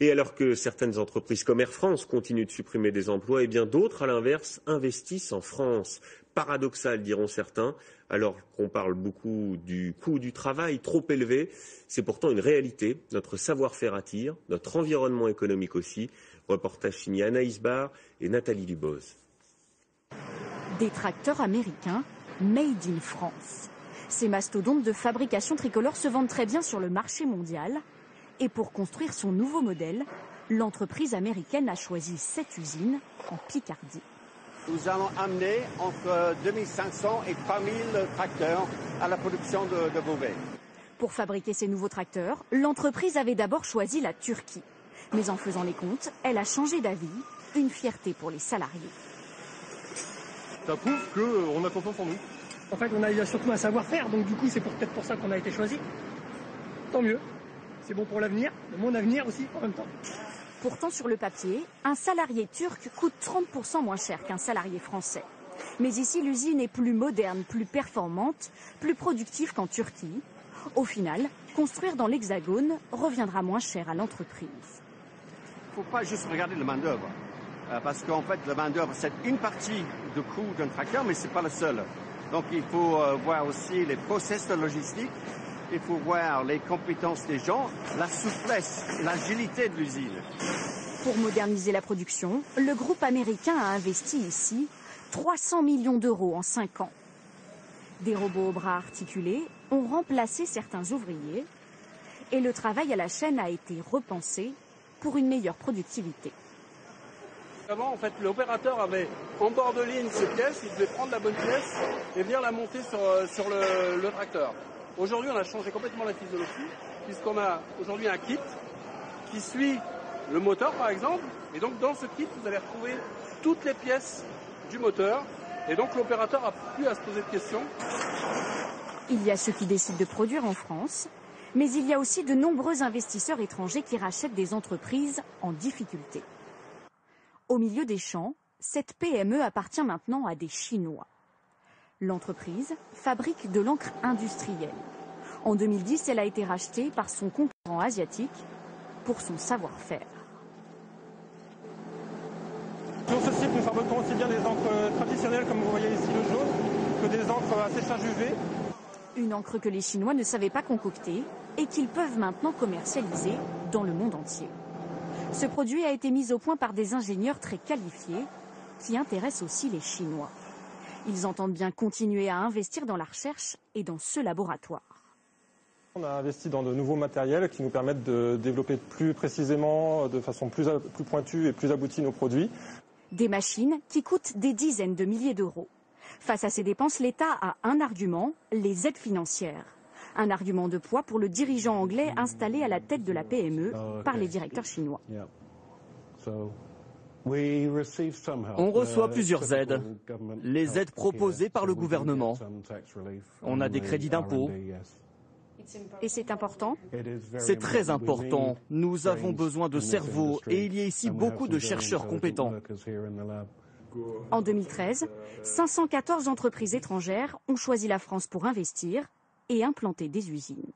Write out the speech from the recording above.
Et alors que certaines entreprises comme Air France continuent de supprimer des emplois, et bien d'autres, à l'inverse, investissent en France. Paradoxal, diront certains, alors qu'on parle beaucoup du coût du travail trop élevé. C'est pourtant une réalité. Notre savoir-faire attire, notre environnement économique aussi. Reportage signé Anaïs Barr et Nathalie Duboz. Des tracteurs américains made in France. Ces mastodontes de fabrication tricolore se vendent très bien sur le marché mondial. Et pour construire son nouveau modèle, l'entreprise américaine a choisi 7 usines en Picardie. Nous allons amener entre 2500 et 3000 tracteurs à la production de Beauvais. Pour fabriquer ces nouveaux tracteurs, l'entreprise avait d'abord choisi la Turquie. Mais en faisant les comptes, elle a changé d'avis, une fierté pour les salariés. Ça prouve qu'on a confiance en nous. En fait, on a surtout un savoir-faire, donc du coup, c'est peut-être pour ça qu'on a été choisi. Tant mieux. C'est bon pour l'avenir, mon avenir aussi en même temps. Pourtant, sur le papier, un salarié turc coûte 30% moins cher qu'un salarié français. Mais ici, l'usine est plus moderne, plus performante, plus productive qu'en Turquie. Au final, construire dans l'Hexagone reviendra moins cher à l'entreprise. Il ne faut pas juste regarder la main-d'œuvre. Parce qu'en fait, la main-d'œuvre, c'est une partie du coût d'un tracteur, mais ce n'est pas le seul. Donc, il faut voir aussi les process de logistique. Il faut voir les compétences des gens, la souplesse, l'agilité de l'usine. Pour moderniser la production, le groupe américain a investi ici 300 millions d'euros en 5 ans. Des robots aux bras articulés ont remplacé certains ouvriers et le travail à la chaîne a été repensé pour une meilleure productivité. Avant, en fait, l'opérateur avait en bord de ligne ses pièces, il devait prendre la bonne pièce et venir la monter sur le tracteur. Aujourd'hui, on a changé complètement la physiologie, puisqu'on a aujourd'hui un kit qui suit le moteur, par exemple. Et donc, dans ce kit, vous allez retrouver toutes les pièces du moteur. Et donc, l'opérateur n'a plus à se poser de questions. Il y a ceux qui décident de produire en France, mais il y a aussi de nombreux investisseurs étrangers qui rachètent des entreprises en difficulté. Au milieu des champs, cette PME appartient maintenant à des Chinois. L'entreprise fabrique de l'encre industrielle. En 2010, elle a été rachetée par son concurrent asiatique pour son savoir-faire. Sur ce site, nous fabriquons aussi bien des encres traditionnelles, comme vous voyez ici le jaune, que des encres à séchage UV. Une encre que les Chinois ne savaient pas concocter et qu'ils peuvent maintenant commercialiser dans le monde entier. Ce produit a été mis au point par des ingénieurs très qualifiés qui intéressent aussi les Chinois. Ils entendent bien continuer à investir dans la recherche et dans ce laboratoire. On a investi dans de nouveaux matériels qui nous permettent de développer plus précisément, de façon plus pointue et plus aboutie nos produits. Des machines qui coûtent des dizaines de milliers d'euros. Face à ces dépenses, l'État a un argument, les aides financières. Un argument de poids pour le dirigeant anglais installé à la tête de la PME par les directeurs chinois. On reçoit plusieurs aides. Les aides proposées par le gouvernement. On a des crédits d'impôt. Et c'est important ? C'est très important. Nous avons besoin de cerveaux et il y a ici beaucoup de chercheurs compétents. En 2013, 514 entreprises étrangères ont choisi la France pour investir et implanter des usines.